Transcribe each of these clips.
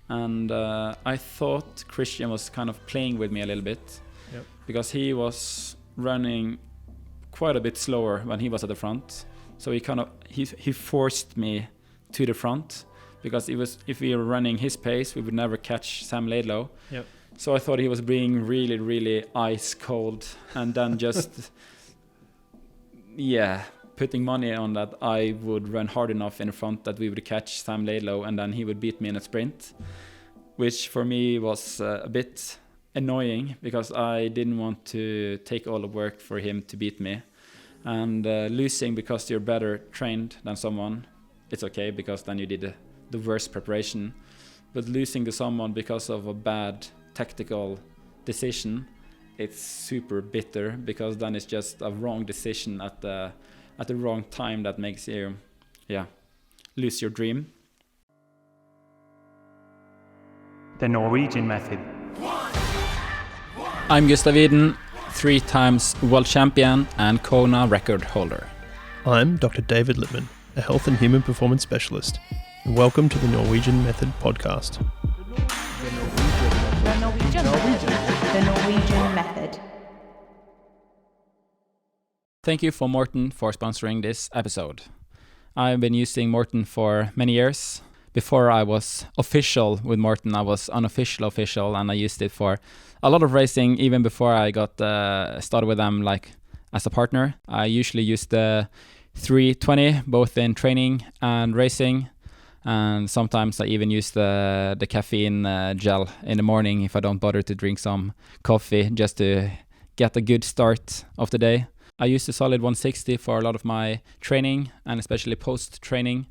And I thought Kristian was kind of playing with me a little bit, because he was running quite a bit slower when he was at the front. So he forced me to the front, because if we were running his pace, we would never catch Sam Laidlow. Yep. So I thought he was being really, really ice cold, and then just putting money on that I would run hard enough in the front that we would catch Sam Laidlow, and then he would beat me in a sprint, which for me was a bit annoying, because I didn't want to take all the work for him to beat me. And losing because you're better trained than someone, it's okay, because then you did the worst preparation. But losing to someone because of a bad tactical decision, it's super bitter, because then it's just a wrong decision at the wrong time that makes you lose your dream. The Norwegian method. I'm Gustav Iden, 3 times world champion and Kona record holder. I'm Dr. David Lippman, a health and human performance specialist, and welcome to the Norwegian Method podcast. The Norwegian Method. Thank you for Morten for sponsoring this episode. I've been using Morten for many years. Before I was official with Morten, I was unofficial, and I used it for a lot of racing, even before I got started with them as a partner. I usually use the 320, both in training and racing. And sometimes I even use the caffeine gel in the morning if I don't bother to drink some coffee, just to get a good start of the day. I use the solid 160 for a lot of my training, and especially post-training.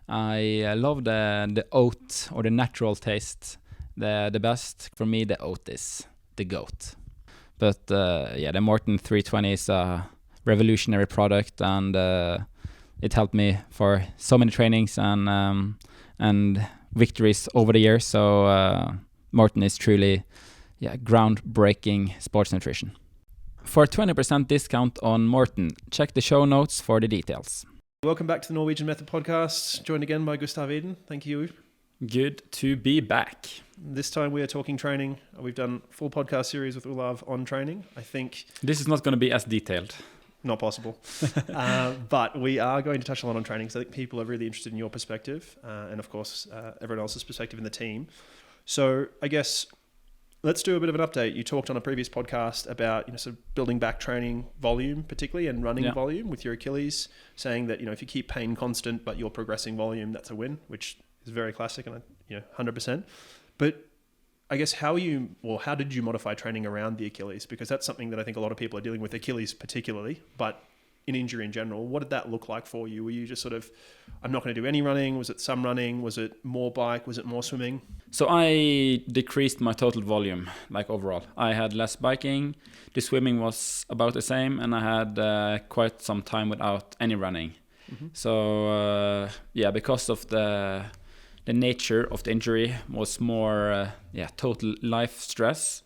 I love the oat, or the natural taste, the best. For me, the oat is the GOAT. But the Morten 320 is a revolutionary product, and it helped me for so many trainings and victories over the years. So Morten is truly groundbreaking sports nutrition. For 20% discount on Morten, check the show notes for the details. Welcome back to the Norwegian Method podcast, joined again by Gustav Iden. Thank you. Good to be back. This time we are talking training. We've done a full podcast series with Olav on training. I think this is not going to be as detailed. Not possible. But we are going to touch a lot on training, because I think people are really interested in your perspective, and of course everyone else's perspective in the team. So I guess let's do a bit of an update. You talked on a previous podcast about sort of building back training volume, particularly, and running volume with your Achilles, saying that if you keep pain constant but you're progressing volume, that's a win, which is very classic and 100%. But I guess how did you modify training around the Achilles? Because that's something that I think a lot of people are dealing with, Achilles particularly, but in injury in general. What did that look like for you? Were you just sort of, I'm not going to do any running? Was it some running? Was it more bike? Was it more swimming? So I decreased my total volume, overall. I had less biking, the swimming was about the same, and I had quite some time without any running. Mm-hmm. So because of the nature of the injury was more total life stress,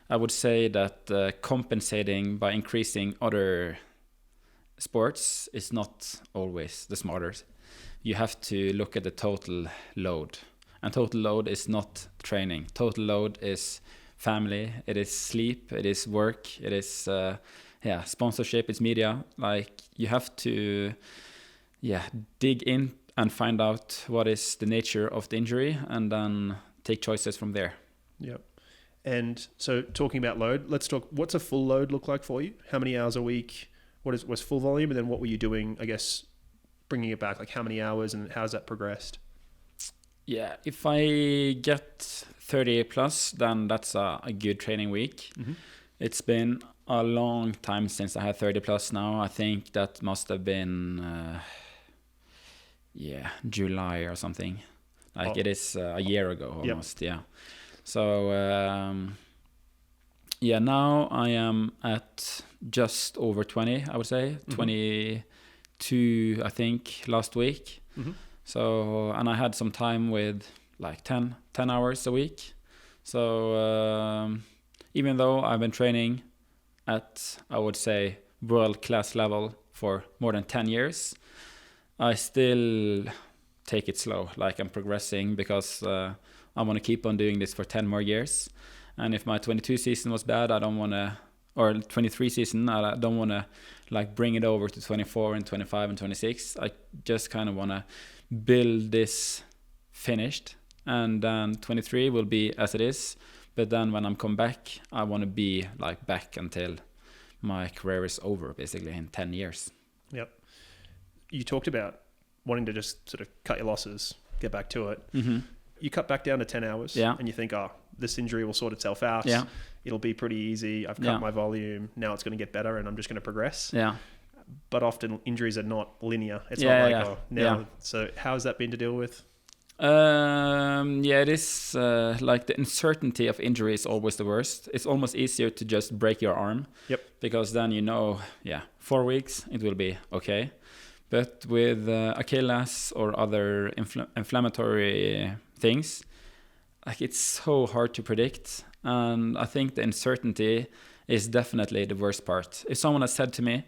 I would say that compensating by increasing other sports is not always the smartest. You have to look at the total load, and total load is not training. Total load is family, it is sleep, it is work, it is sponsorship, it's media. You have to dig in and find out what is the nature of the injury, and then take choices from there. Yep. And so talking about load, let's talk, what's a full load look like for you? How many hours a week? Was full volume? And then what were you doing, I guess, bringing it back? How many hours, and how's that progressed? Yeah, if I get 30 plus, then that's a good training week. Mm-hmm. It's been a long time since I had 30 plus now. I think that must have been July or something. It is a year ago almost. Yep. So now I am at just over 20, I would say. Mm-hmm. 22 I think last week. Mm-hmm. So, and I had some time with 10 hours a week. So even though I've been training at, I would say, world-class level for more than 10 years, I still take it slow. I'm progressing because I want to keep on doing this for 10 more years. And if my 22 season was bad, I don't want to, or 23 season, I don't want to like bring it over to 24 and 25 and 26. I just kind of want to build this finished, and then 23 will be as it is. But then when I'm come back, I want to be like back until my career is over, basically in 10 years. Yep. You talked about wanting to just sort of cut your losses, get back to it. Mm-hmm. You cut back down to 10 hours and you think, oh, this injury will sort itself out. Yeah. It'll be pretty easy. I've cut my volume. Now it's going to get better and I'm just going to progress. Yeah. But often injuries are not linear. It's So how has that been to deal with? It is like the uncertainty of injury is always the worst. It's almost easier to just break your arm. Yep. Because then 4 weeks it will be okay. But with Achilles or other inflammatory things, like it's so hard to predict. And I think the uncertainty is definitely the worst part. If someone has said to me,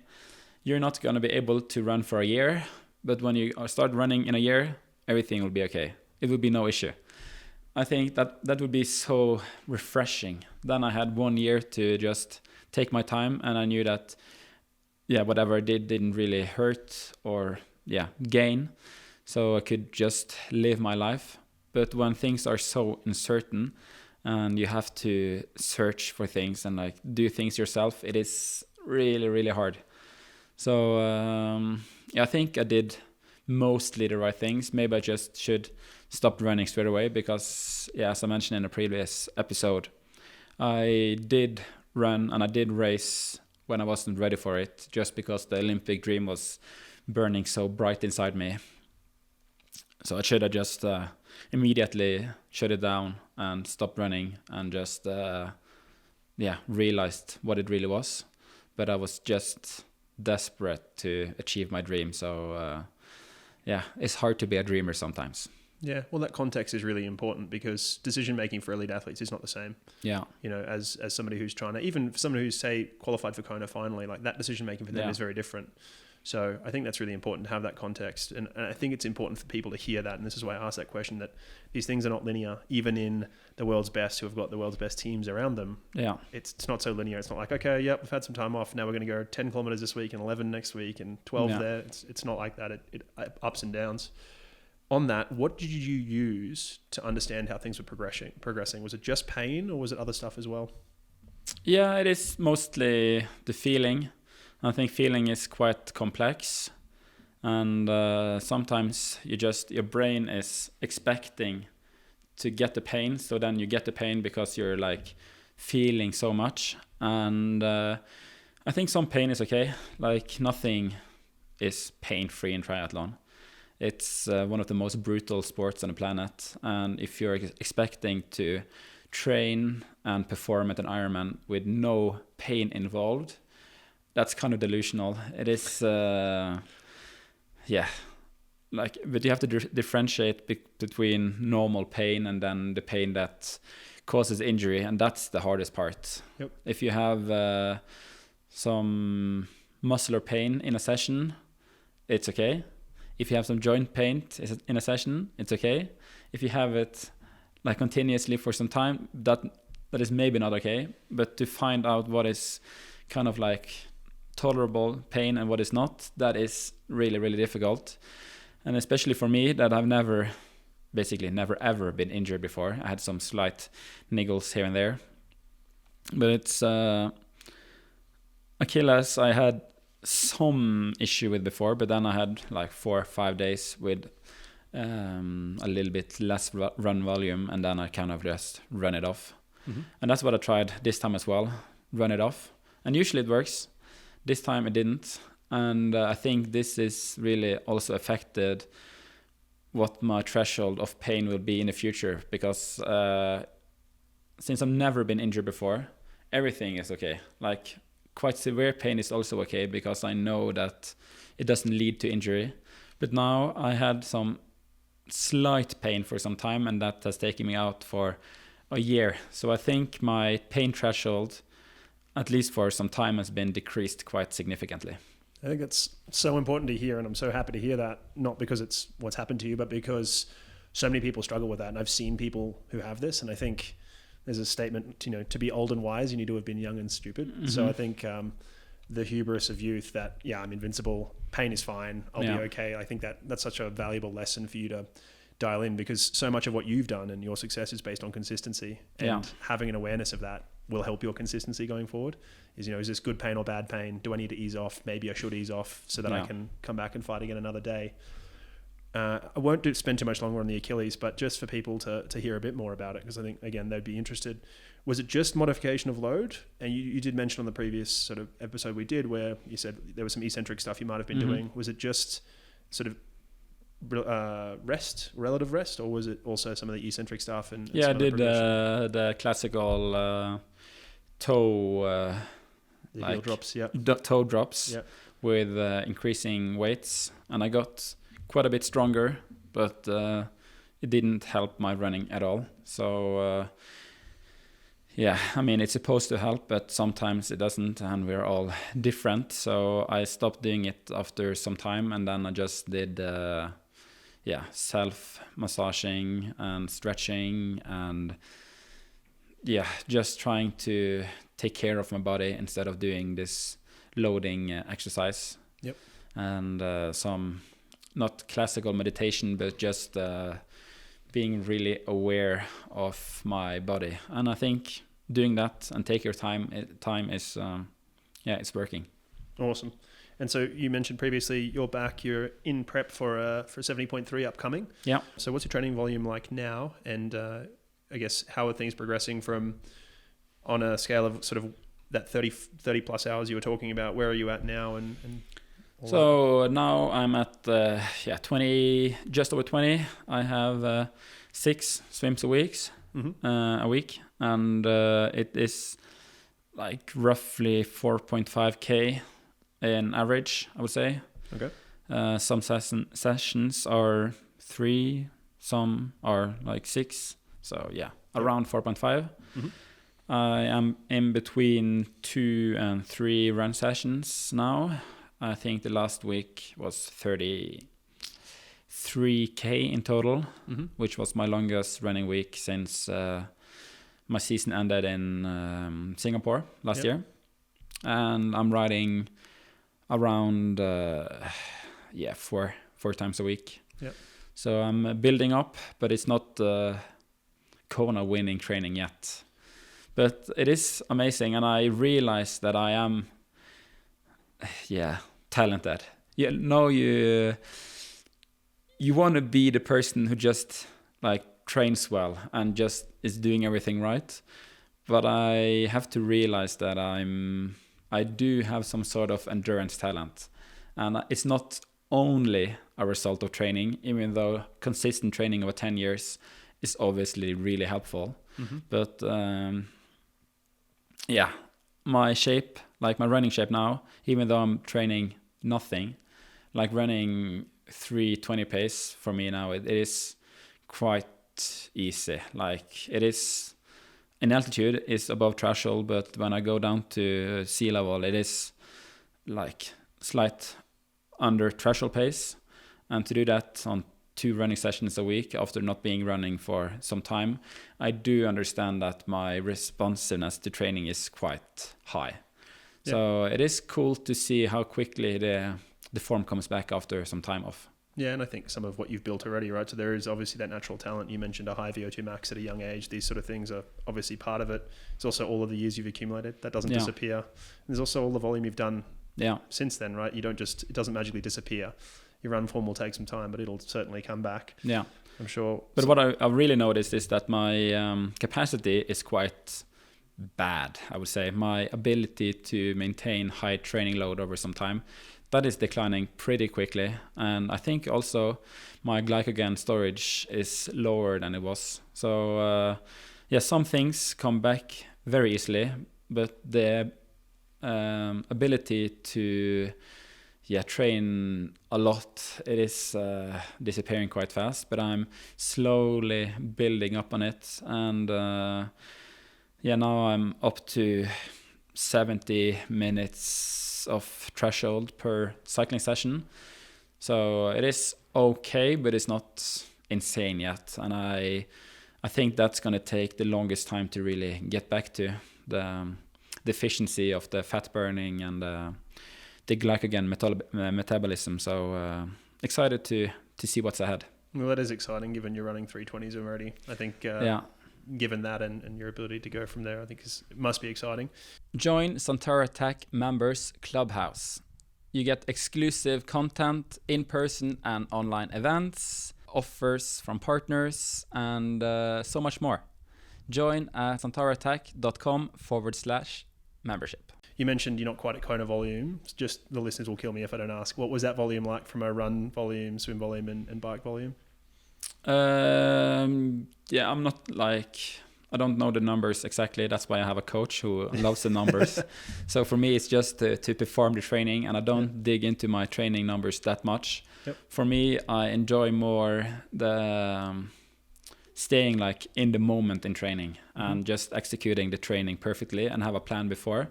you're not going to be able to run for a year, but when you start running in a year, everything will be okay. It will be no issue. I think that would be so refreshing. Then I had 1 year to just take my time, and I knew that whatever I did didn't really hurt or gain. So I could just live my life. But when things are so uncertain and you have to search for things and like do things yourself, it is really, really hard. So I think I did mostly the right things. Maybe I just should stop running straight away because, as I mentioned in a previous episode, I did run and I did race when I wasn't ready for it, just because the Olympic dream was burning so bright inside me. So I should have just immediately shut it down and stopped running and just realized what it really was. But I was just desperate to achieve my dream. So it's hard to be a dreamer sometimes. Yeah, well, that context is really important because decision making for elite athletes is not the same. Yeah, as somebody who's trying to, even someone who's say qualified for Kona finally, like that decision making for them is very different. So I think that's really important to have that context, and I think it's important for people to hear that. And this is why I asked that question: that these things are not linear, even in the world's best, who have got the world's best teams around them. Yeah, it's not so linear. It's not like, okay, we've had some time off. Now we're going to go 10 kilometers this week and 11 next week and 12 there. It's not like that. It ups and downs. On that, what did you use to understand how things were progressing? Was it just pain or was it other stuff as well? Yeah, it is mostly the feeling. I think feeling is quite complex. And sometimes your brain is expecting to get the pain. So then you get the pain because you're like feeling so much. And I think some pain is okay. Like nothing is pain-free in triathlon. It's one of the most brutal sports on the planet. And if you're expecting to train and perform at an Ironman with no pain involved, that's kind of delusional. It is, but you have to differentiate between normal pain and then the pain that causes injury. And that's the hardest part. Yep. If you have some muscular pain in a session, it's okay. If you have some joint pain in a session, it's okay. If you have it like continuously for some time, that is maybe not okay. But to find out what is kind of like tolerable pain and what is not, that is really, really difficult. And especially for me, that I've never ever been injured before. I had some slight niggles here and there. But it's Achilles I had some issue with before, but then I had like 4 or 5 days with a little bit less run volume, and then I kind of just run it off. Mm-hmm. And that's what I tried this time as well, run it off. And usually it works. This time it didn't. And I think this is really also affected what my threshold of pain will be in the future, because since I've never been injured before, everything is okay. Like quite severe pain is also okay because I know that it doesn't lead to injury. But now I had some slight pain for some time, and that has taken me out for a year. So I think my pain threshold, at least for some time, has been decreased quite significantly. I think it's so important to hear, and I'm so happy to hear that, not because it's what's happened to you, but because so many people struggle with that. And I've seen people who have this, and I think there's a statement, to be old and wise, you need to have been young and stupid. So I think the hubris of youth that, I'm invincible, pain is fine, I'll be okay. I think that's such a valuable lesson for you to dial in, because so much of what you've done and your success is based on consistency, and having an awareness of that will help your consistency going forward. Is this good pain or bad pain? Do I need to ease off? Maybe I should ease off so that I can come back and fight again another day. I won't spend too much longer on the Achilles, but just for people to hear a bit more about it, because I think, again, they'd be interested. Was it just modification of load? And you did mention on the previous sort of episode we did where you said there was some eccentric stuff you might have been doing. Was it just sort of relative rest, or was it also some of the eccentric stuff? And I did the classical toe heel drops, toe drops with increasing weights, and I got quite a bit stronger, but it didn't help my running at all. So it's supposed to help, but sometimes it doesn't, and we're all different. So I stopped doing it after some time, and then I just did self-massaging and stretching, and just trying to take care of my body instead of doing this loading exercise. And some, not classical meditation, but just being really aware of my body. And I think doing that and take your time is it's working. Awesome. And so you mentioned previously you're back, you're in prep for 70.3 upcoming. Yeah. So what's your training volume like now? And I guess how are things progressing from, on a scale of sort of that 30 plus hours you were talking about? Where are you at now? And so now I'm at 20, just over 20. I have 6 swims a week, and it is like roughly 4.5k in average, I would say. Okay. Some sessions are 3, some are like 6. So around 4.5. I am in between 2 and 3 run sessions now. I think the last week was 33k in total, which was my longest running week since my season ended in Singapore last year. And I'm riding around 4 times a week. So I'm building up, but it's not Kona winning training yet. But it is amazing, and I realize that I am talented. You want to be the person who just like trains well and just is doing everything right. But I have to realize that I do have some sort of endurance talent, and it's not only a result of training, even though consistent training over 10 years is obviously really helpful. But my shape, like my running shape now, even though I'm training nothing, like running 3:20 pace for me now, it is quite easy. Like it is in altitude is above threshold, but when I go down to sea level, it is like slight under threshold pace. And to do that on 2 running sessions a week after not being running for some time, I do understand that my responsiveness to training is quite high. So it is cool to see how quickly the form comes back after some time off. Yeah, and I think some of what you've built already, right? So there is obviously that natural talent. You mentioned a high VO2 max at a young age. These sort of things are obviously part of it. It's also all of the years you've accumulated. That doesn't disappear. And there's also all the volume you've done since then, right? It doesn't magically disappear. Your run form will take some time, but it'll certainly come back. Yeah, I'm sure. But what I really noticed is that my capacity is quite bad, I would say. My ability to maintain high training load over some time, that is declining pretty quickly. And I think also my glycogen storage is lower than it was. So some things come back very easily, but the ability to train a lot, it is disappearing quite fast, but I'm slowly building up on it. And now I'm up to 70 minutes of threshold per cycling session. So it is okay, but it's not insane yet, and I think that's going to take the longest time to really get back to the efficiency of the fat burning and the glycogen metabolism. So excited to see what's ahead. Well, that is exciting given you're running 320s already. I think given that and your ability to go from there, I think it must be exciting. Join Centaur Attack Members Clubhouse. You get exclusive content, in-person and online events, offers from partners, and so much more. Join at centauroattack.com/membership. You mentioned you're not quite at Kona volume. Just the listeners will kill me if I don't ask. What was that volume like from a run volume, swim volume, and bike volume? I'm not I don't know the numbers exactly. That's why I have a coach who loves the numbers. So for me, it's just to perform the training, and I don't dig into my training numbers that much. Yep. For me, I enjoy more the staying in the moment in training and just executing the training perfectly and have a plan before.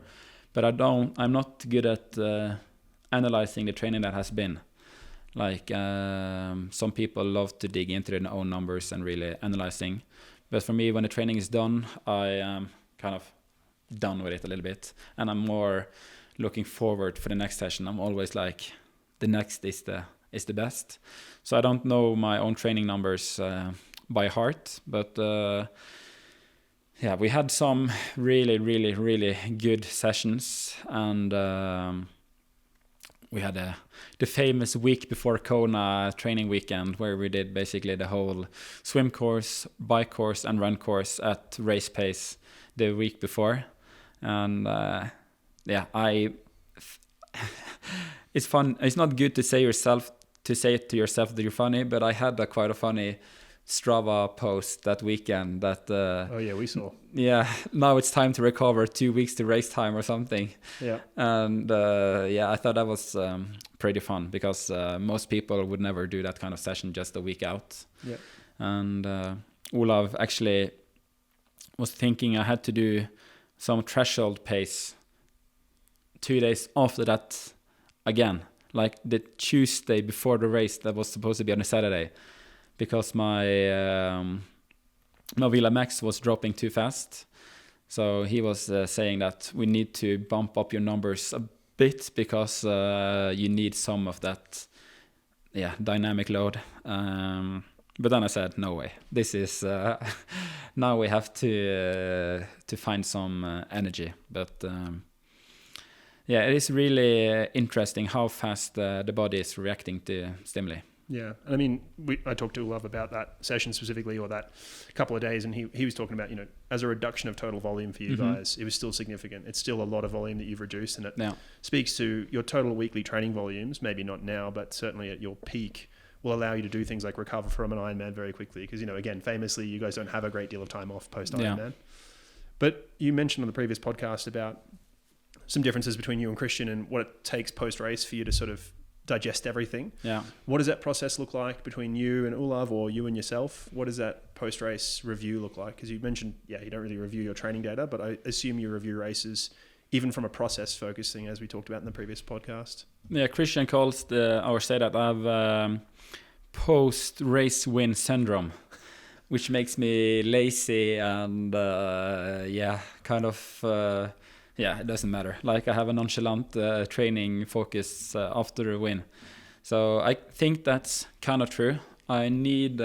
But I'm not good at analyzing the training that has been. Some people love to dig into their own numbers and really analyzing. But for me, when the training is done, I am kind of done with it a little bit. And I'm more looking forward for the next session. I'm always the next is the best. So I don't know my own training numbers by heart. But we had some really, really, really good sessions. And we had the famous week before Kona training weekend where we did basically the whole swim course, bike course, and run course at race pace the week before. And it's fun. It's not good to say it to yourself that you're funny, but I had quite a funny Strava post that weekend that we saw. Now it's time to recover 2 weeks to race time or something. And I thought that was pretty fun because most people would never do that kind of session just a week out. And Olav actually was thinking I had to do some threshold pace 2 days after that again, the Tuesday before the race that was supposed to be on a Saturday, because my Vila Max was dropping too fast. So he was saying that we need to bump up your numbers a bit because you need some of that dynamic load. But then I said, no way. This is now we have to find some energy. But it is really interesting how fast the body is reacting to stimuli. Yeah, and I mean, I talked to Olav about that session specifically, or that couple of days, and he was talking about, as a reduction of total volume for you guys, it was still significant. It's still a lot of volume that you've reduced, and it speaks to your total weekly training volumes, maybe not now, but certainly at your peak, will allow you to do things like recover from an Ironman very quickly. Because, again, famously, you guys don't have a great deal of time off post-Ironman. But you mentioned on the previous podcast about some differences between you and Kristian and what it takes post-race for you to sort of digest everything. What does that process look like between you and Olav, or you and yourself? What does that post-race review look like? Because you mentioned, you don't really review your training data, but I assume you review races even from a process focusing, as we talked about in the previous podcast. Kristian calls say that I have post-race win syndrome, which makes me lazy and it doesn't matter. I have a nonchalant training focus after a win. So I think that's kind of true. I need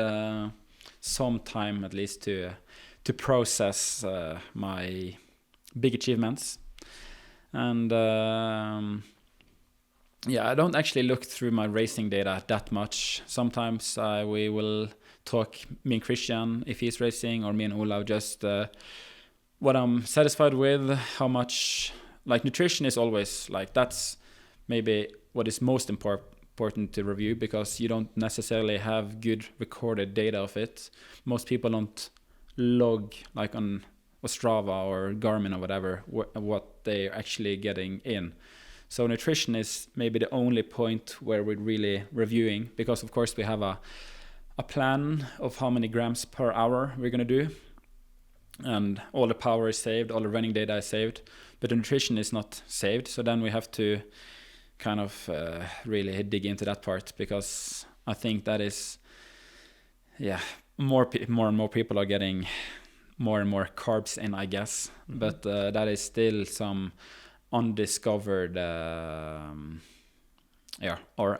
some time at least to process my big achievements. And I don't actually look through my racing data that much. Sometimes we will talk, me and Kristian, if he's racing, or me and Olav, just what I'm satisfied with, how much, nutrition is always, that's maybe what is most important to review, because you don't necessarily have good recorded data of it. Most people don't log, on Strava or Garmin or whatever, what they're actually getting in. So nutrition is maybe the only point where we're really reviewing, because of course we have a plan of how many grams per hour we're going to do. And all the power is saved, all the running data is saved, but the nutrition is not saved. So then we have to kind of really dig into that part, because I think that is more and more people are getting more and more carbs in, I guess. Mm-hmm. But that is still some undiscovered, or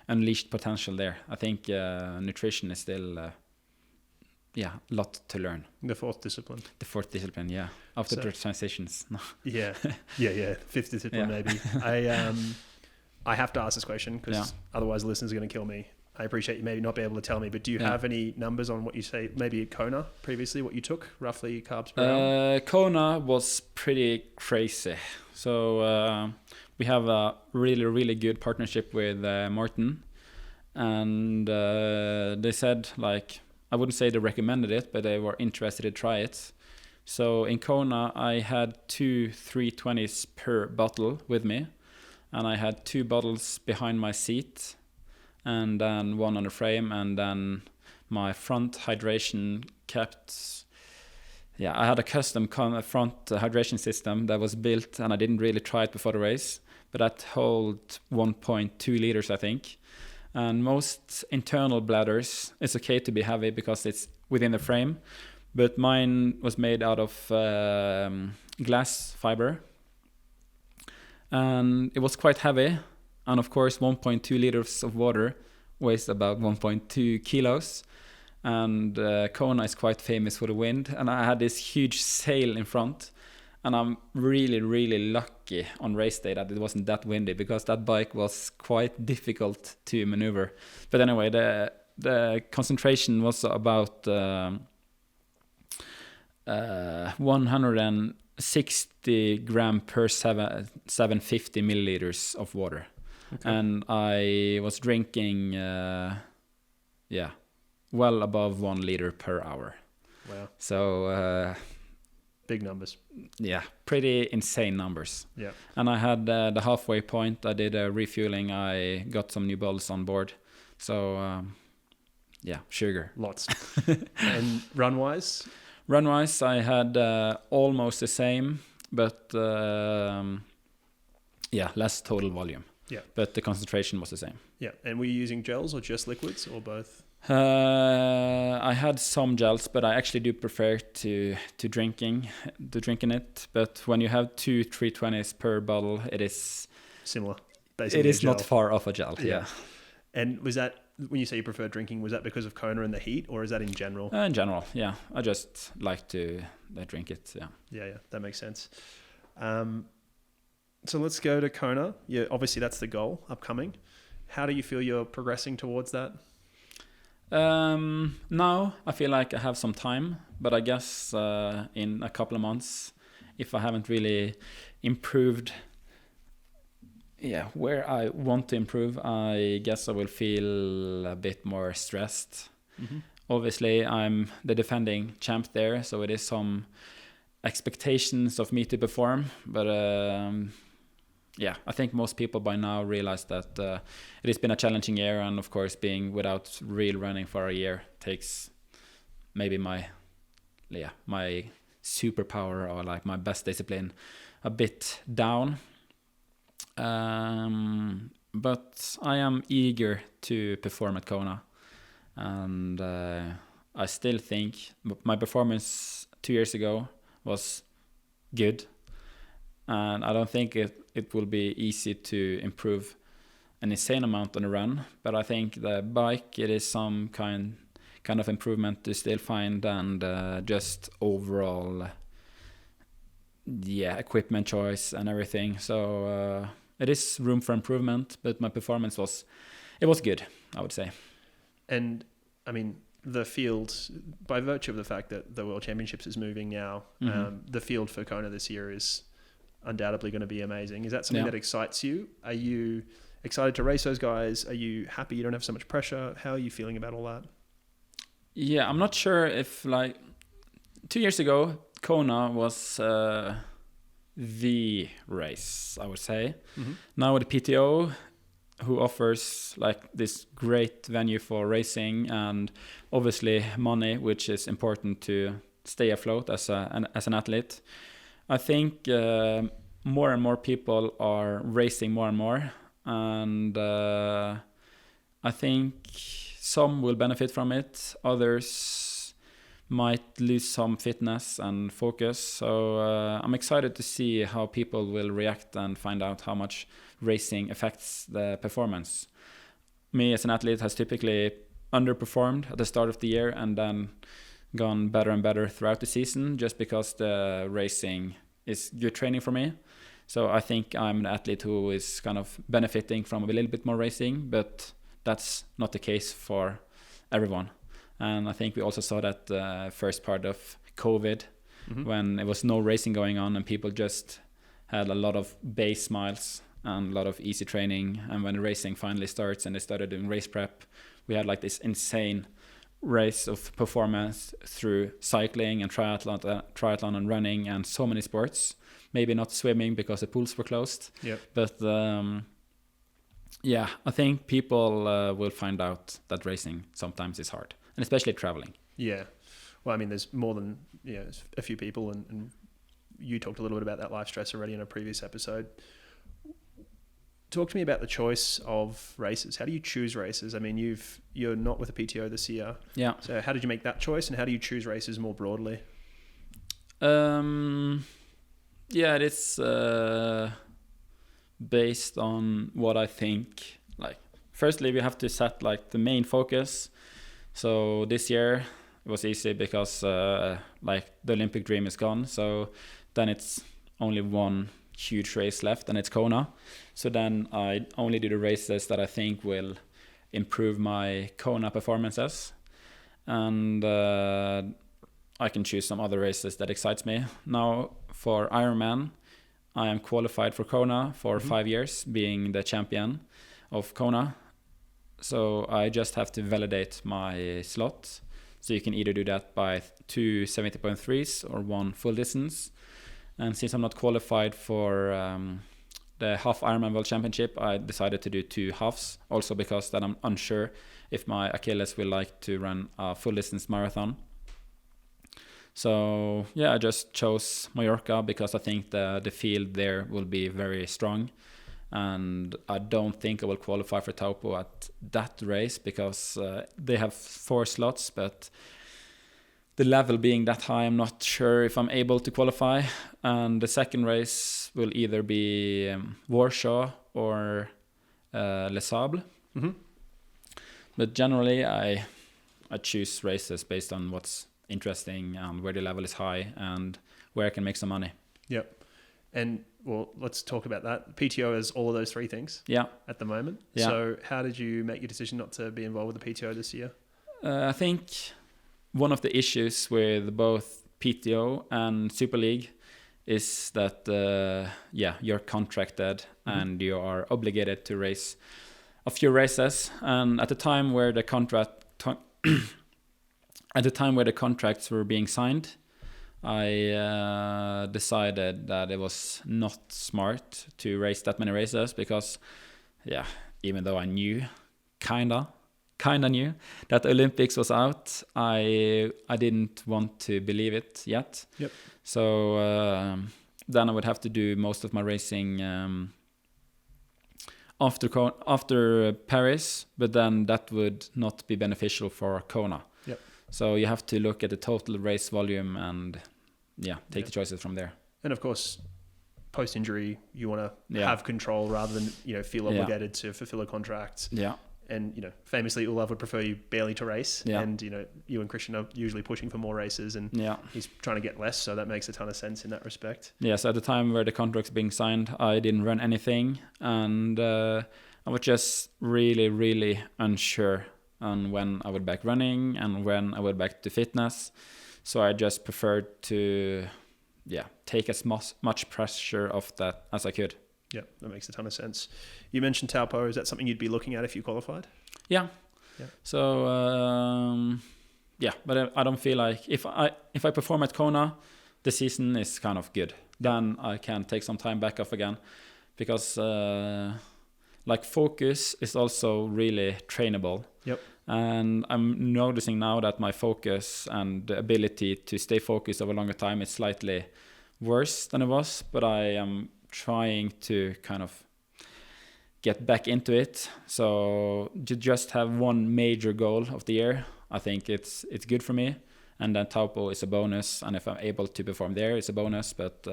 unleashed potential there. I think nutrition is still, a lot to learn. The fourth discipline. The fourth discipline, yeah. After the transitions. Yeah. Fifth discipline, maybe. I have to ask this question because otherwise the listeners are going to kill me. I appreciate you maybe not be able to tell me, but do you have any numbers on what you say, maybe at Kona previously, what you took, roughly carbs per hour? Kona was pretty crazy. So we have a really, really good partnership with Morten. And they said, like, I wouldn't say they recommended it, but they were interested to try it. So in Kona, I had 2 320s per bottle with me. And I had 2 bottles behind my seat, and then 1 on the frame, and then my front hydration kept. I had a custom front hydration system that was built, and I didn't really try it before the race, but that held 1.2 liters, I think. And most internal bladders, it's okay to be heavy because it's within the frame, but mine was made out of glass fiber. And it was quite heavy, and of course 1.2 liters of water weighs about 1.2 kilos, and Kona is quite famous for the wind, and I had this huge sail in front, and I'm really, really lucky on race day that it wasn't that windy, because that bike was quite difficult to maneuver. But anyway, the concentration was about 160 gram per 750 milliliters of water. Okay. And I was drinking well above 1 liter per hour. Wow. So big numbers. Yeah, pretty insane numbers. Yeah. And I had the halfway point, I did a refueling, I got some new bottles on board. So sugar. Lots. And run-wise? Run-wise, I had almost the same, but less total volume. Yeah. But the concentration was the same. Yeah. And were you using gels or just liquids or both? I had some gels, but I actually do prefer to drinking it. But when you have 2 320s per bottle, it is similar. Basically, it is not far off a gel. Yeah. And was that, when you say you prefer drinking, was that because of Kona and the heat, or is that in general? In general, yeah. I just like to drink it. Yeah. Yeah, that makes sense. So let's go to Kona. Yeah, obviously that's the goal upcoming. How do you feel you're progressing towards that? Now I feel like I have some time, but I guess in a couple of months, if I haven't really improved where I want to improve, I guess I will feel a bit more stressed. Mm-hmm. Obviously, I'm the defending champ there, so it is some expectations of me to perform, but I think most people by now realize that it has been a challenging year, and of course being without real running for a year takes maybe my superpower, or like my best discipline, a bit down. But I am eager to perform at Kona, and I still think my performance 2 years ago was good, and I don't think it will be easy to improve an insane amount on the run, but I think the bike, it is some kind of improvement to still find, and just overall equipment choice and everything. So it is room for improvement, but my performance was good, I would say. And I mean, the field, by virtue of the fact that the World Championships is moving now, the field for Kona this year is undoubtedly going to be amazing. Is that something that excites you? Are you excited to race those guys? Are you happy you don't have so much pressure? How are you feeling about all that? Yeah, I'm not sure if, like, 2 years ago, Kona was the race, I would say. Mm-hmm. Now with the PTO, who offers like this great venue for racing, and obviously money, which is important to stay afloat as an athlete. I think more and more people are racing more and more, and I think some will benefit from it, others might lose some fitness and focus. So I'm excited to see how people will react and find out how much racing affects the performance. Me as an athlete has typically underperformed at the start of the year and then gone better and better throughout the season just because the racing is good training for me. So I think I'm an athlete who is kind of benefiting from a little bit more racing, but that's not the case for everyone. And I think we also saw that first part of COVID when there was no racing going on and people just had a lot of base miles and a lot of easy training. And when the racing finally starts and they started doing race prep, we had like this insane race of performance through cycling and triathlon and running and so many sports. Maybe not swimming because the pools were closed. Yep. But yeah, I think people will find out that racing sometimes is hard, and especially traveling. Yeah. Well, I mean, there's more than a few people, and you talked a little bit about that life stress already in a previous episode. Talk to me about the choice of races. How do you choose races? I mean, you're not with a PTO this year. Yeah. So how did you make that choice, and how do you choose races more broadly? Yeah, it's based on what I think. Like, firstly, we have to set like the main focus. So this year it was easy because like the Olympic dream is gone. So then it's only one huge race left, and it's Kona. So then I only do the races that I think will improve my Kona performances, and I can choose some other races that excites me. Now for Ironman, I am qualified for Kona for 5 years, being the champion of Kona. So I just have to validate my slot. So you can either do that by 2 70.3s or 1 full distance. And since I'm not qualified for the half Ironman World Championship, I decided to do 2 halves. Also because then I'm unsure if my Achilles will like to run a full distance marathon. So yeah, I just chose Mallorca because I think the field there will be very strong. And I don't think I will qualify for Taupo at that race because they have 4 slots, but the level being that high, I'm not sure if I'm able to qualify. And the second race will either be Warsaw or Les Sables. But generally, I choose races based on what's interesting and where the level is high and where I can make some money. Yep. And well, let's talk about that. PTO has all of those 3 things at the moment. Yeah. So how did you make your decision not to be involved with the PTO this year? I think one of the issues with both PTO and Super League is that you're contracted and you are obligated to race a few races. And at the time where the contracts were being signed, I decided that it was not smart to race that many races because, even though I knew, kinda knew that the Olympics was out, I didn't want to believe it yet. Yep. So then I would have to do most of my racing after Paris, but then that would not be beneficial for Kona. Yep. So you have to look at the total race volume and take the choices from there. And of course, post-injury, you want to have control rather than feel obligated to fulfill a contract. Yeah. And famously, Olav would prefer you barely to race, and you and Kristian are usually pushing for more races, and he's trying to get less. So that makes a ton of sense in that respect. Yes, at the time where the contract's being signed, I didn't run anything, and I was just really, really unsure on when I would back running and when I would back to fitness. So I just preferred to, take as much pressure off that as I could. Yeah, that makes a ton of sense. You mentioned Taupo. Is that something you'd be looking at if you qualified? Yeah. So, but I don't feel like if I perform at Kona, the season is kind of good. Then I can take some time back off again because focus is also really trainable. Yep. And I'm noticing now that my focus and the ability to stay focused over a longer time is slightly worse than it was, but I am trying to kind of get back into it. So to just have one major goal of the year, I think it's good for me. And then Taupo is a bonus, and if I'm able to perform there, it's a bonus. But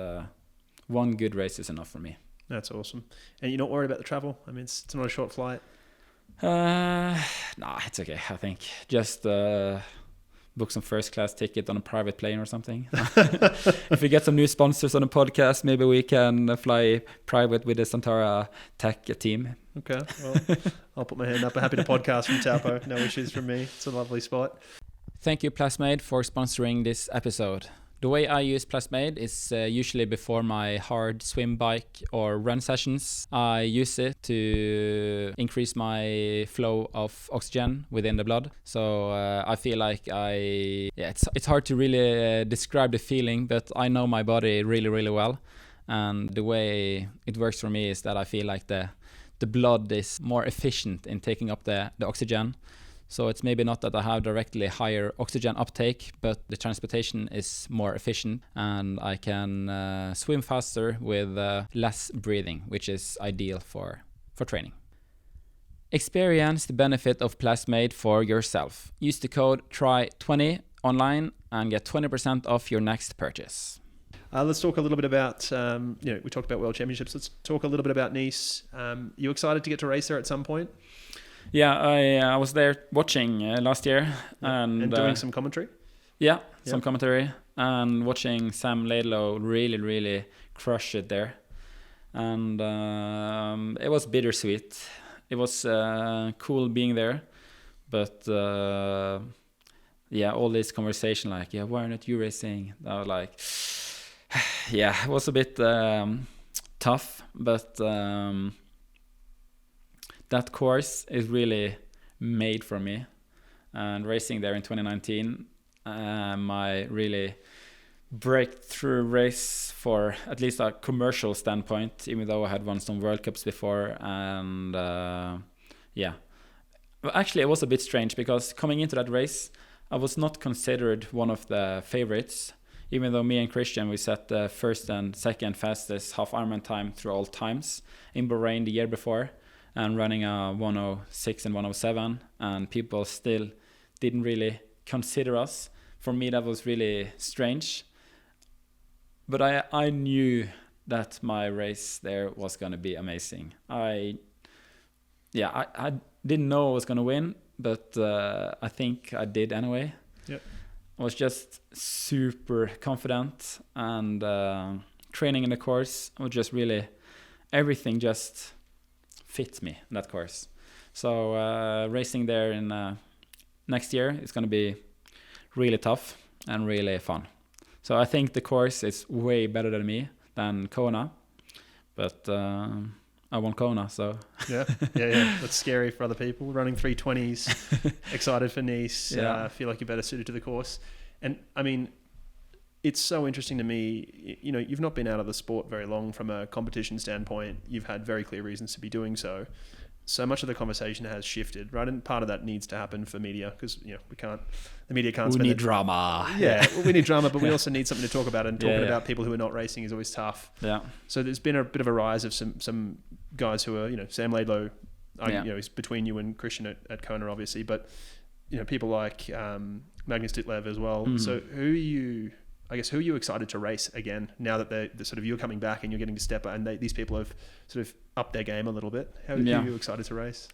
one good race is enough for me. That's awesome. And you're not worried about the travel? I mean, it's not a short flight. Nah, it's okay. I think just book some first class ticket on a private plane or something. If we get some new sponsors on the podcast, maybe we can fly private with the Santara Tech team. Okay, well, I'll put my hand up. I'm happy to podcast from Taupo. No issues from me. It's a lovely spot. Thank you, Plasmade, for sponsoring this episode. The way I use Plasmade is usually before my hard swim, bike or run sessions. I use it to increase my flow of oxygen within the blood. So I feel like it's hard to really describe the feeling, but I know my body really, really well. And the way it works for me is that I feel like the blood is more efficient in taking up the oxygen. So it's maybe not that I have directly higher oxygen uptake, but the transportation is more efficient and I can swim faster with less breathing, which is ideal for training. Experience the benefit of Plasmade for yourself. Use the code TRY20 online and get 20% off your next purchase. Let's talk a little bit about, we talked about World Championships. Let's talk a little bit about Nice. You excited to get to race there at some point? Yeah, I was there watching last year. And doing some commentary? Yeah, some commentary. And watching Sam Laidlow really, really crush it there. And it was bittersweet. It was cool being there. But all this conversation like, why aren't you racing? I was like, it was a bit tough. But that course is really made for me, and racing there in 2019, my really breakthrough race for at least a commercial standpoint, even though I had won some World Cups before. And well, actually it was a bit strange because coming into that race, I was not considered one of the favorites, even though me and Kristian, we set the first and second fastest half Ironman time through all times in Bahrain the year before, and running a 106 and 107, and people still didn't really consider us. For me, that was really strange. But I knew that my race there was going to be amazing. I didn't know I was going to win, but I think I did anyway. Yep. I was just super confident, and training in the course was just really, everything just fit me in that course. So racing there in next year is going to be really tough and really fun. So I think the course is way better than Kona, but I won Kona, so yeah. That's scary for other people. Running 320s, excited for Nice. Feel like you're better suited to the course. And I mean, it's so interesting to me, you've not been out of the sport very long from a competition standpoint. You've had very clear reasons to be doing so. So much of the conversation has shifted, right? And part of that needs to happen for media because, the media can't We need drama. Yeah, we need drama, but we also need something to talk about, and talking about people who are not racing is always tough. Yeah. So there's been a bit of a rise of some guys who are, Sam Laidlow, is between you and Kristian at Kona, obviously, but, people like Magnus Ditlev as well. Mm. So who are you excited to race again now that they're sort of, you're coming back and you're getting to step and these people have sort of upped their game a little bit? Who are you excited to race?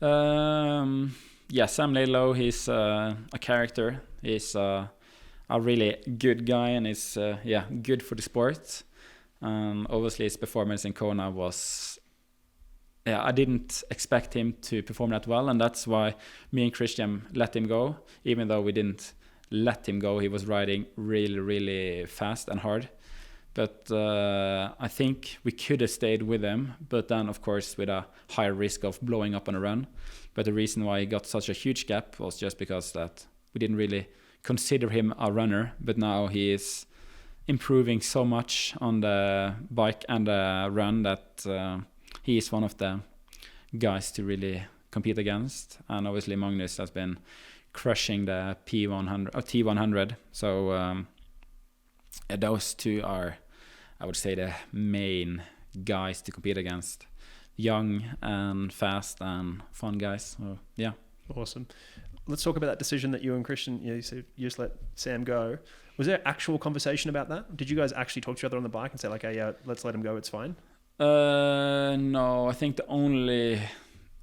Sam Laidlow, he's a character. He's a really good guy, and is good for the sport. Obviously his performance in Kona was, I didn't expect him to perform that well, and that's why me and Kristian let him go. Even though we didn't let him go, he was riding really, really fast and hard. But I think we could have stayed with him, but then of course with a higher risk of blowing up on a run. But the reason why he got such a huge gap was just because that we didn't really consider him a runner. But now he is improving so much on the bike and the run that he is one of the guys to really compete against. And obviously Magnus has been crushing the P100 or T100. So those two are, I would say, the main guys to compete against. young and fast and fun guys. So yeah. Awesome. Let's talk about that decision that you and Kristian, you said you just let Sam go. Was there actual conversation about that? Did you guys actually talk to each other on the bike and say like, hey, yeah, let's let him go, it's fine? No, I think the only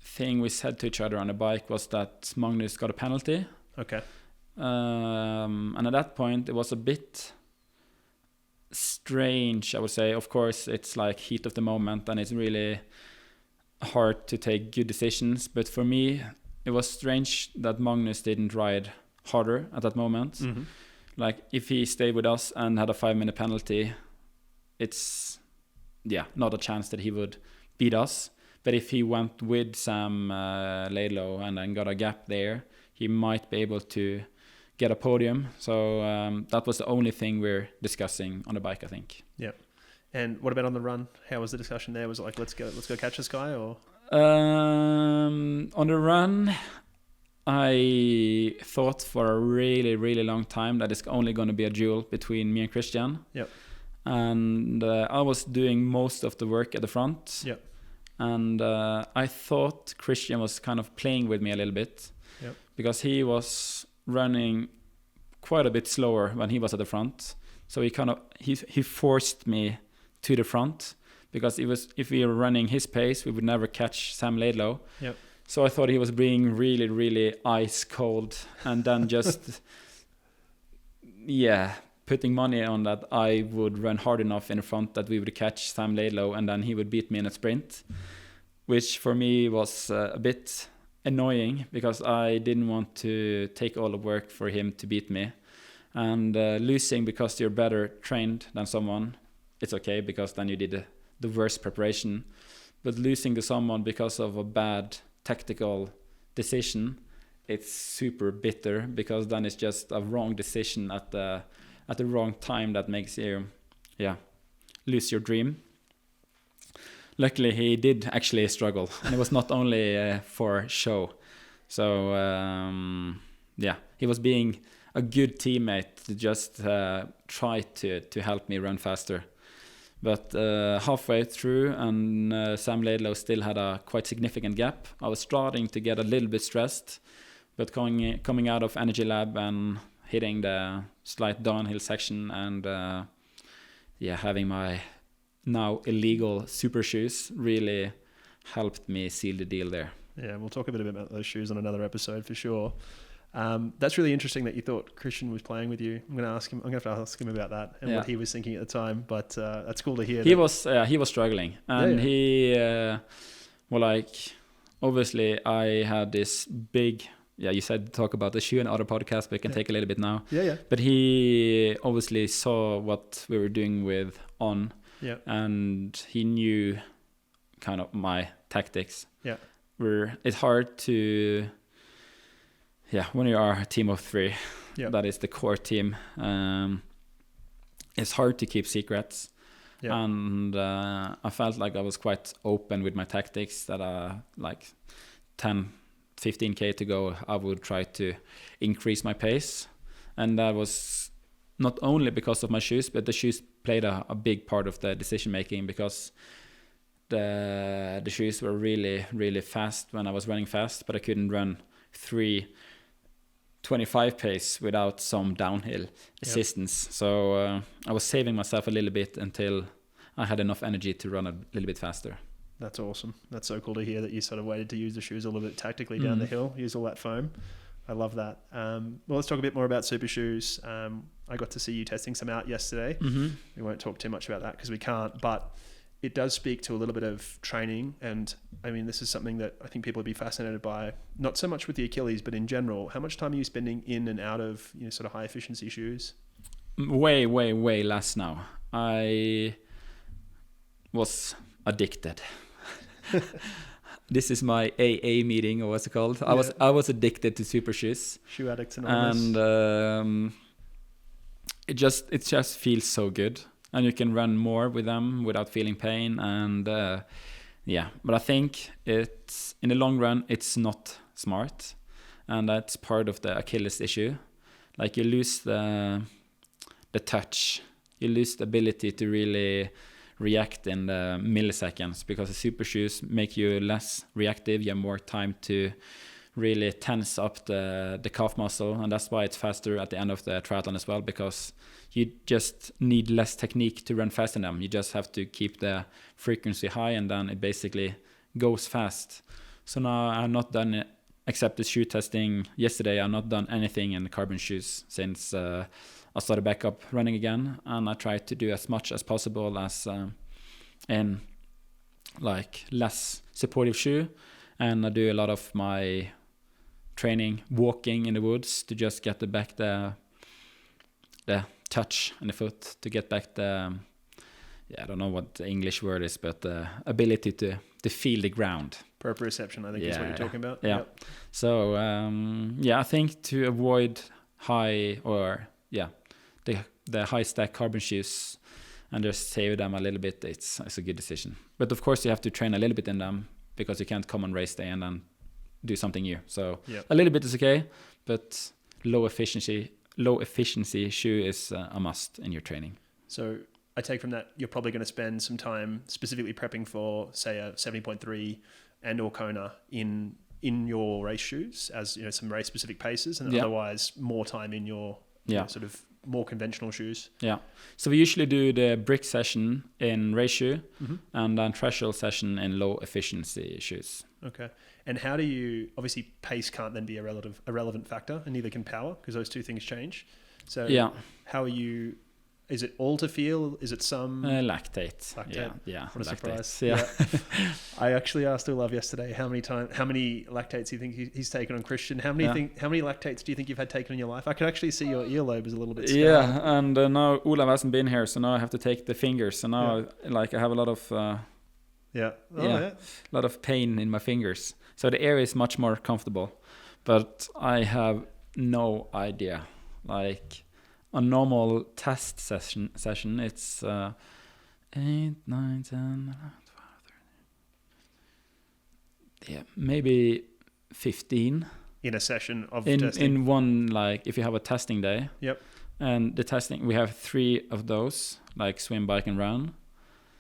thing we said to each other on the bike was that Magnus got a penalty. Okay. And at that point, it was a bit strange, I would say. Of course, it's like heat of the moment and it's really hard to take good decisions. But for me, it was strange that Magnus didn't ride harder at that moment. Mm-hmm. Like if he stayed with us and had a 5-minute penalty, it's not a chance that he would beat us. But if he went with Sam Laidlow and then got a gap there, he might be able to get a podium. So that was the only thing we're discussing on the bike, I think. Yeah. And what about on the run? How was the discussion there? Was it like, let's go catch this guy, or? On the run, I thought for a really, really long time that it's only going to be a duel between me and Kristian. Yep. And I was doing most of the work at the front. Yep. And I thought Kristian was kind of playing with me a little bit. Yep. Because he was running quite a bit slower when he was at the front. So he forced me to the front. Because if we were running his pace, we would never catch Sam Laidlow. Yep. So I thought he was being really, really ice cold, and then just putting money on that I would run hard enough in the front that we would catch Sam Laidlow, and then he would beat me in a sprint, which for me was a bit annoying because I didn't want to take all the work for him to beat me. And losing because you're better trained than someone, it's okay because then you did the worst preparation. But losing to someone because of a bad tactical decision, it's super bitter because then it's just a wrong decision at the wrong time that makes you lose your dream. Luckily he did actually struggle, and it was not only for show. So he was being a good teammate to just try to help me run faster. But halfway through, and Sam Laidlow still had a quite significant gap. I was starting to get a little bit stressed, but coming out of Energy Lab and hitting the slight downhill section and having my now illegal Supershoes really helped me seal the deal there. Yeah, we'll talk a bit about those shoes on another episode for sure. That's really interesting that you thought Kristian was playing with you. I'm going to have to ask him about that and what he was thinking at the time. But that's cool to hear. He was struggling, and he obviously I had this big. Yeah, you said talk about the shoe and other podcasts, but we can take a little bit now. Yeah. But he obviously saw what we were doing with On, and he knew kind of my tactics. Yeah, it's hard to. Yeah, when you are a team of 3, that is the core team. It's hard to keep secrets. Yeah. And I felt like I was quite open with my tactics that like 10, 15K to go, I would try to increase my pace. And that was not only because of my shoes, but the shoes played a big part of the decision making because the shoes were really, really fast when I was running fast, but I couldn't run 3:25 pace without some downhill assistance. So I was saving myself a little bit until I had enough energy to run a little bit faster. That's awesome. That's so cool to hear that you sort of waited to use the shoes a little bit tactically down the hill, use all that foam. I love that. Well, let's talk a bit more about Supershoes. I got to see you testing some out yesterday. Mm-hmm. We won't talk too much about that because we can't, but it does speak to a little bit of training. And I mean, this is something that I think people would be fascinated by, not so much with the Achilles, but in general. How much time are you spending in and out of, sort of high efficiency shoes? Way, way, way less now. I was addicted. This is my AA meeting, or what's it called? Yeah. I was addicted to Supershoes. Shoe Addicts Anonymous. And it just feels so good. And you can run more with them without feeling pain. And but I think it's in the long run, it's not smart. And that's part of the Achilles issue. Like you lose the touch. You lose the ability to really react in the milliseconds, because the super shoes make you less reactive. You have more time to really tense up the calf muscle, and that's why it's faster at the end of the triathlon as well, because you just need less technique to run fast in them. You just have to keep the frequency high, and then it basically goes fast. So now I've not done it, except the shoe testing yesterday. I've not done anything in the carbon shoes since I started back up running again, and I try to do as much as possible as in like less supportive shoe, and I do a lot of my training walking in the woods to just get the touch in the foot, to get back the I don't know what the English word is, but the ability to feel the ground. Proprioception, I think is what you're talking about. Yeah. Yep. So I think to avoid high the high stack carbon shoes and just save them a little bit, it's a good decision. But of course you have to train a little bit in them, because you can't come on race day and then do something new. So a little bit is okay, but low efficiency shoe is a must in your training. So I take from that you're probably going to spend some time specifically prepping for, say, a 70.3 and or Kona in your race shoes, as some race specific paces, and otherwise more time in your sort of more conventional shoes. Yeah. So we usually do the brick session in race shoe, and then threshold session in low efficiency shoes. Okay. And how do you, obviously pace can't then be a relevant factor, and neither can power, because those two things change. So how are you, is it all to feel? Is it some? Lactate. Yeah. What a lactate. surprise. Yeah. I actually asked Gustav yesterday how many lactates do you think he's taken on Kristian? How many lactates do you think you've had taken in your life? I could actually see your earlobe is a little bit scarred. Yeah, and now Olav hasn't been here, so now I have to take the fingers. So now I have a lot of a lot of pain in my fingers. So the air is much more comfortable, but I have no idea. Like a normal test session, it's 8, 9, 10, 11, 12, 13. Maybe 15 in a session of testing. In one, like if you have a testing day. Yep. And the testing, we have 3 of those, like swim, bike, and run.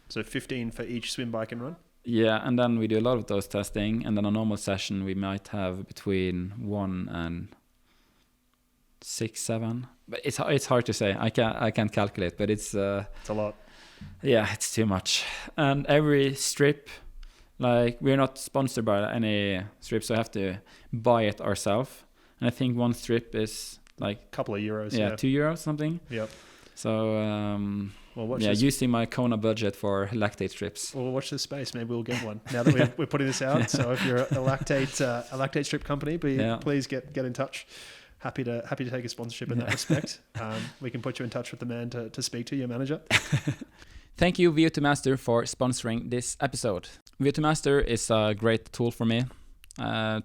So 15 for each swim, bike, and run. Yeah, and then we do a lot of those testing, and then a normal session we might have between 1 and 6, 7. But it's hard to say. I can't calculate, but it's a lot. Yeah, it's too much. And every strip, like we're not sponsored by any strip, so I have to buy it ourselves. And I think one strip is like a couple of euros. Yeah, €2 something. Yep. So using my Kona budget for lactate strips. Well, watch this space. Maybe we'll get one now that we're putting this out. So if you're a lactate strip company, please get in touch. Happy to take a sponsorship in that respect. We can put you in touch with the man to speak to, your manager. Thank you, VO2 Master, for sponsoring this episode. VO2 Master is a great tool for me.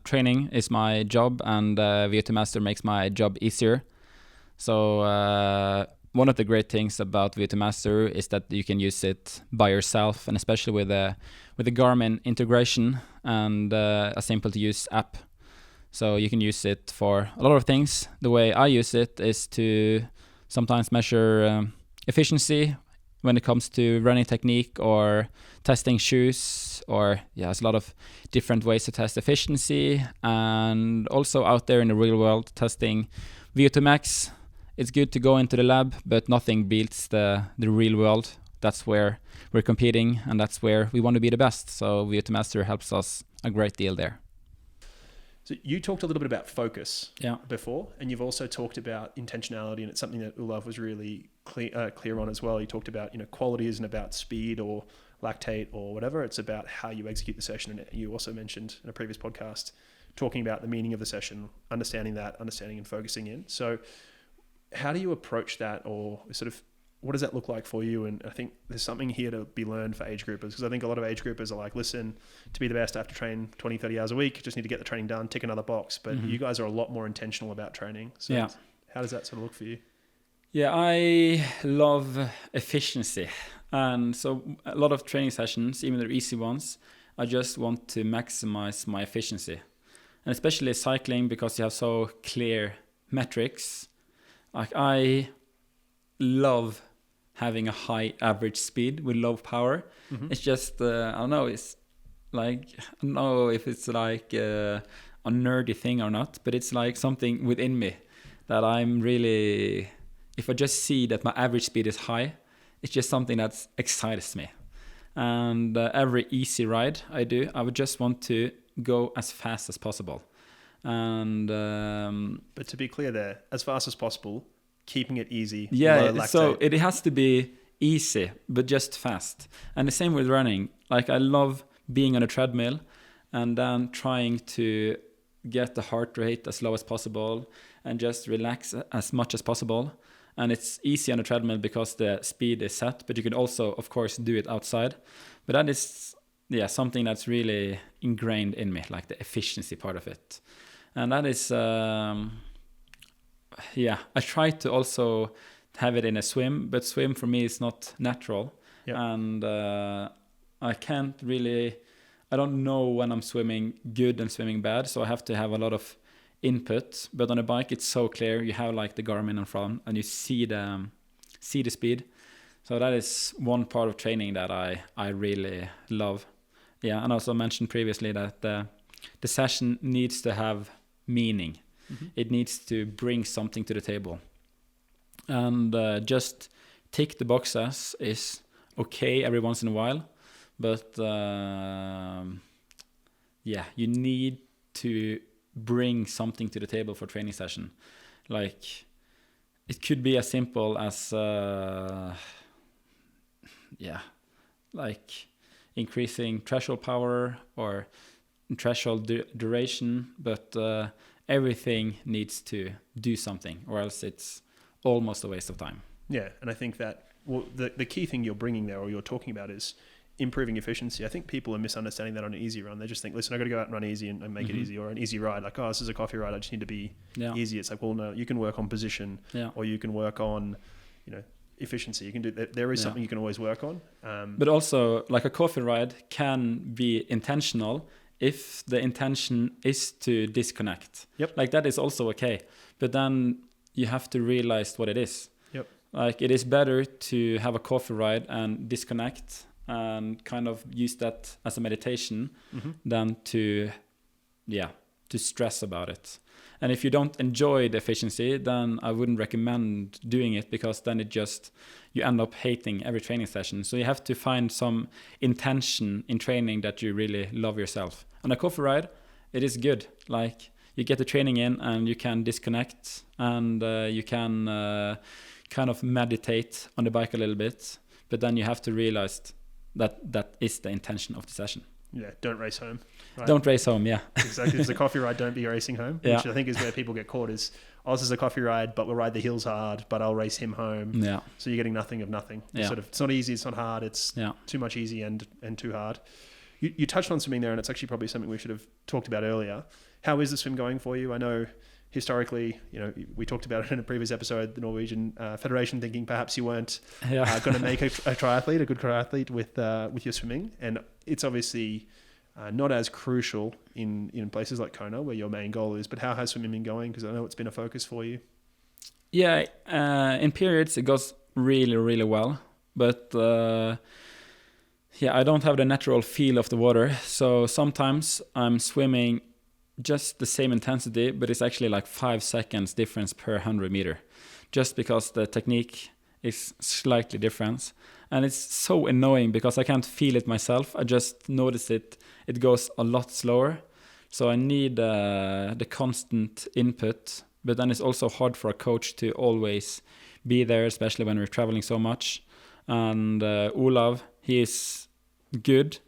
Training is my job, and VO2 Master makes my job easier. So one of the great things about VO2 Master is that you can use it by yourself, and especially with the Garmin integration and a simple to use app. So you can use it for a lot of things. The way I use it is to sometimes measure efficiency when it comes to running technique or testing shoes, or there's a lot of different ways to test efficiency. And also out there in the real world, testing VO2 max. It's good to go into the lab, but nothing beats the real world. That's where we're competing, and that's where we want to be the best. So VO2 Master helps us a great deal there. So you talked a little bit about focus before, and you've also talked about intentionality, and it's something that Olav was really clear on as well. He talked about, quality isn't about speed or lactate or whatever. It's about how you execute the session. And you also mentioned in a previous podcast, talking about the meaning of the session, understanding and focusing in. So how do you approach that, or sort of what does that look like for you? And I think there's something here to be learned for age groupers, because I think a lot of age groupers are like, listen, to be the best, I have to train 20, 30 hours a week. Just need to get the training done, tick another box. But you guys are a lot more intentional about training. So how does that sort of look for you? Yeah, I love efficiency. And so a lot of training sessions, even the easy ones, I just want to maximize my efficiency. And especially cycling, because you have so clear metrics. Like I love having a high average speed with low power. It's just I don't know. It's like I don't know if it's like a nerdy thing or not, but it's like something within me that I'm really. If I just see that my average speed is high, it's just something that excites me. And every easy ride I do, I would just want to go as fast as possible. And but to be clear there, as fast as possible, keeping it easy. Yeah, so it has to be easy, but just fast. And the same with running. Like I love being on a treadmill and then trying to get the heart rate as low as possible and just relax as much as possible. And it's easy on a treadmill because the speed is set, but you could also, of course, do it outside. But that is, something that's really ingrained in me, like the efficiency part of it. And that is, I try to also have it in a swim, but swim for me is not natural. Yep. And I can't really, I don't know when I'm swimming good and swimming bad, so I have to have a lot of input. But on a bike it's so clear. You have like the Garmin in front and you see the speed. So that is one part of training that I really love. Yeah, and also mentioned previously that the session needs to have meaning. It needs to bring something to the table. And just tick the boxes is okay every once in a while, but you need to bring something to the table for training session. Like it could be as simple as like increasing threshold power or threshold duration, but everything needs to do something, or else it's almost a waste of time. Yeah, and I think that the key thing you're bringing there, or you're talking about, is improving efficiency. I think people are misunderstanding that on an easy run. They just think, listen, I got to go out and run easy and make it easy, or an easy ride. Like, oh, this is a coffee ride, I just need to be easy. It's like, well, no, you can work on position, or you can work on, efficiency. You can do. There is something you can always work on. But also, like a coffee ride can be intentional if the intention is to disconnect. Yep. Like that is also okay. But then you have to realize what it is. Yep. Like it is better to have a coffee ride and disconnect and kind of use that as a meditation than to stress about it. And if you don't enjoy the efficiency, then I wouldn't recommend doing it, because then you end up hating every training session. So you have to find some intention in training that you really love yourself. On a coffee ride, it is good. Like you get the training in and you can disconnect, and you can kind of meditate on the bike a little bit. But then you have to realize that is the intention of the session. Yeah, don't race home. Right? Don't race home, yeah. Exactly. It's a coffee ride, don't be racing home, which I think is where people get caught is, this is a coffee ride, but we'll ride the hills hard, but I'll race him home. Yeah. So you're getting nothing of nothing. Yeah. It's not easy, it's not hard, it's too much easy and too hard. You touched on swimming there, and it's actually probably something we should have talked about earlier. How is the swim going for you? I know historically, we talked about it in a previous episode, the Norwegian Federation thinking perhaps you weren't going to make a triathlete, a good triathlete with your swimming. And it's obviously not as crucial in places like Kona, where your main goal is. But how has swimming been going? Because I know it's been a focus for you. Yeah, in periods it goes really, really well. But I don't have the natural feel of the water. So sometimes I'm swimming just the same intensity, but it's actually like 5 seconds difference per 100 meter, just because the technique is slightly different. And it's so annoying because I can't feel it myself. I just notice it goes a lot slower. So I need the constant input, but then it's also hard for a coach to always be there, especially when we're traveling so much. And Olav, he is good,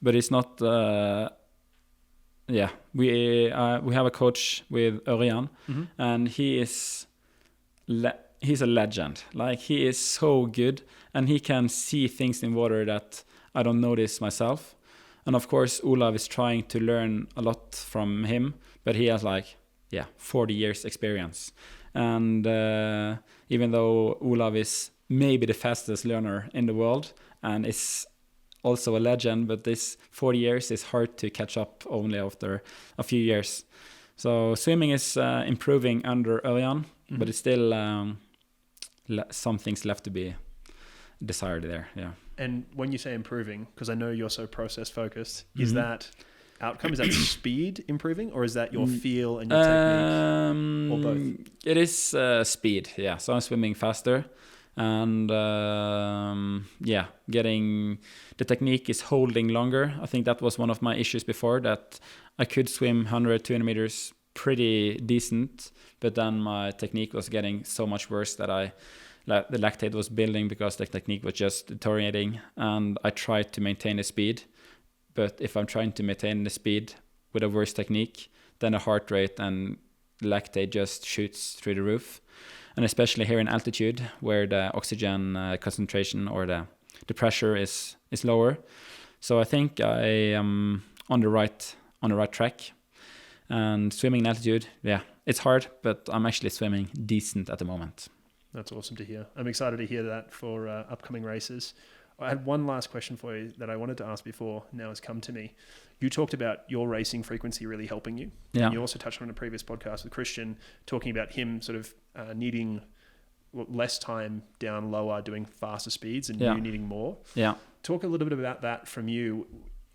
but he's not... we have a coach with Ørjan, and he's a legend. Like, he is so good, and he can see things in water that I don't notice myself. And of course, Olav is trying to learn a lot from him, but he has 40 years experience. And even though Olav is maybe the fastest learner in the world and is also a legend, but this 40 years is hard to catch up only after a few years. So swimming is improving under Ørjan, but it's still some things left to be desire there. Yeah. And when you say improving, because I know you're so process focused, is that outcome? Is that speed improving, or is that your feel and your technique, or both? It is speed. Yeah. So I'm swimming faster, and getting the technique is holding longer. I think that was one of my issues before, that I could swim 100, 200 meters pretty decent, but then my technique was getting so much worse that the lactate was building because the technique was just deteriorating, and I tried to maintain the speed. But if I'm trying to maintain the speed with a worse technique, then the heart rate and lactate just shoots through the roof. And especially here in altitude, where the oxygen concentration or the pressure is lower. So I think I am on the right track. And swimming in altitude, it's hard, but I'm actually swimming decent at the moment. That's awesome to hear. I'm excited to hear that for upcoming races. I had one last question for you that I wanted to ask before, now has come to me. You talked about your racing frequency really helping you. Yeah. And you also touched on a previous podcast with Kristian, talking about him sort of needing less time down lower, doing faster speeds, and you needing more. Yeah. Talk a little bit about that from you.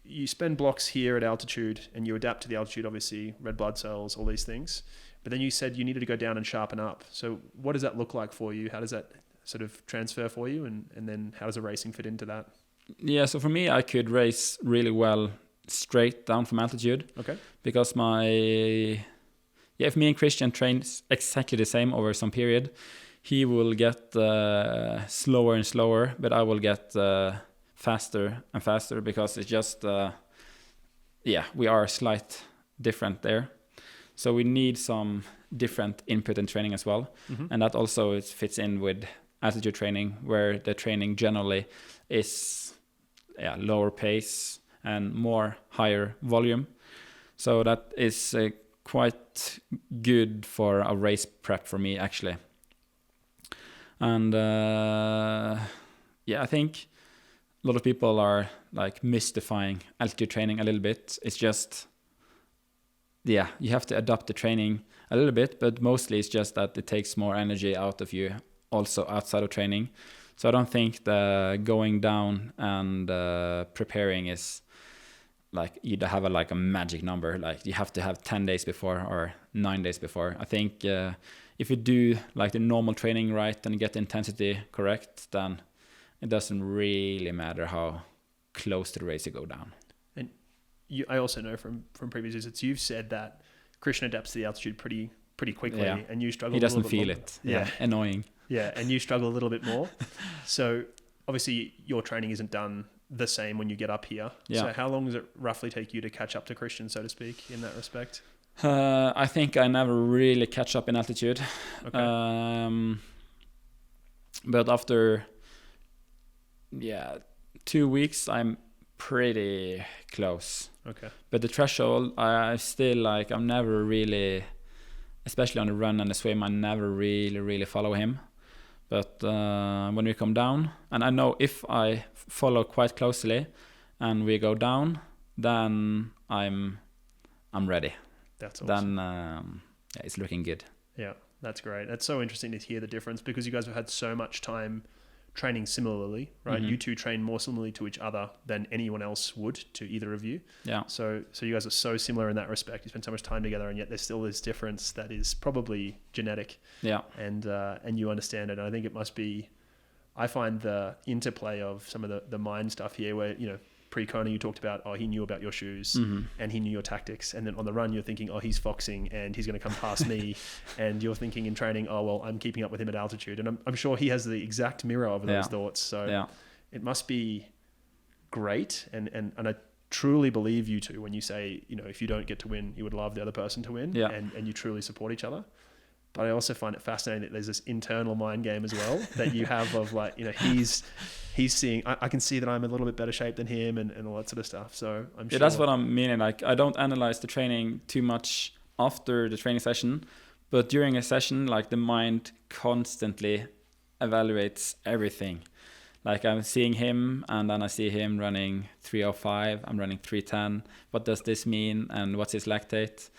You spend blocks here at altitude and you adapt to the altitude, obviously, red blood cells, all these things. But then you said you needed to go down and sharpen up. So what does that look like for you? How does that sort of transfer for you? And then how does the racing fit into that? Yeah, so for me, I could race really well straight down from altitude. Okay. Because if me and Kristian train exactly the same over some period, he will get slower and slower, but I will get faster and faster, because it's just, we are slight different there. So we need some different input in training as well. Mm-hmm. And that also fits in with altitude training, where the training generally is lower pace and more higher volume. So that is quite good for a race prep for me, actually. And I think a lot of people are like mystifying altitude training a little bit. It's just, you have to adapt the training a little bit, but mostly it's just that it takes more energy out of you also outside of training. So I don't think the going down and preparing is like you have a magic number. Like you have to have 10 days before or 9 days before. I think if you do like the normal training right and get the intensity correct, then it doesn't really matter how close to the race you go down. And I also know from previous visits, you've said that Kristian adapts to the altitude pretty quickly, and you struggle. He doesn't a little bit feel more. it. Annoying. Yeah, and you struggle a little bit more. So obviously your training isn't done the same when you get up here. Yeah. So how long does it roughly take you to catch up to Kristian, so to speak, in that respect? I think I never really catch up in altitude. Okay. But after 2 weeks, I'm pretty close. Okay. But the threshold, I still I'm never really, especially on the run and the swim, I never really follow him. But when we come down, and I know if I follow quite closely and we go down, then I'm ready. That's awesome. Then it's looking good. Yeah, that's great. That's so interesting to hear the difference, because you guys have had so much time training similarly, right? Mm-hmm. You two train more similarly to each other than anyone else would to either of you. Yeah. So you guys are so similar in that respect. You spend so much time together, and yet there's still this difference that is probably genetic. Yeah. And you understand it. And I think it must be. I find the interplay of some of the mind stuff here, where pre-Kona you talked about, he knew about your shoes, mm-hmm. and he knew your tactics, and then on the run you're thinking, he's foxing and he's going to come past me, and you're thinking in training, I'm keeping up with him at altitude, and I'm sure he has the exact mirror of those thoughts. So it must be great, and I truly believe you two when you say, if you don't get to win, you would love the other person to win, and you truly support each other. But I also find it fascinating that there's this internal mind game as well that you have of he's seeing, I can see that I'm a little bit better shape than him and all that sort of stuff. So I'm sure. Yeah, that's what I'm meaning. I don't analyze the training too much after the training session, but during a session, the mind constantly evaluates everything. I'm seeing him, and then I see him running 3:05. I'm running 3:10. What does this mean? And what's his lactate?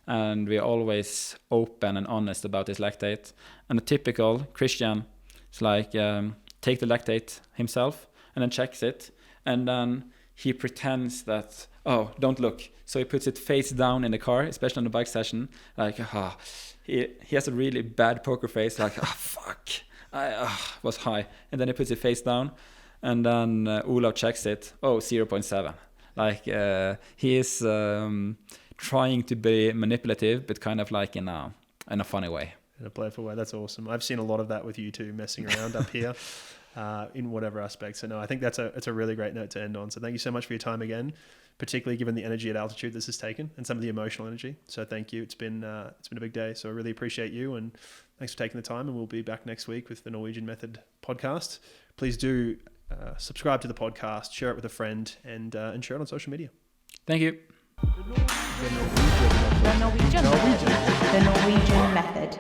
And we're always open and honest about his lactate. And a typical Kristian is 10 take the lactate himself and then checks it. And then he pretends that, oh, don't look. So he puts it face down in the car, especially on the bike session. Like, he has a really bad poker face. Like, fuck, I was high. And then he puts it face down. And then Olav checks it. Oh, 0.7. Like, he is trying to be manipulative, but kind of like in a funny way. In a playful way. That's awesome. I've seen a lot of that with you two messing around up here. In whatever aspect. So no, I think it's a really great note to end on. So thank you so much for your time again, particularly given the energy at altitude this has taken and some of the emotional energy. So thank you. It's been a big day. So I really appreciate you, and thanks for taking the time. And we'll be back next week with the Norwegian Method podcast. Please do subscribe to the podcast, share it with a friend, and share it on social media. Thank you. The Norwegian Method.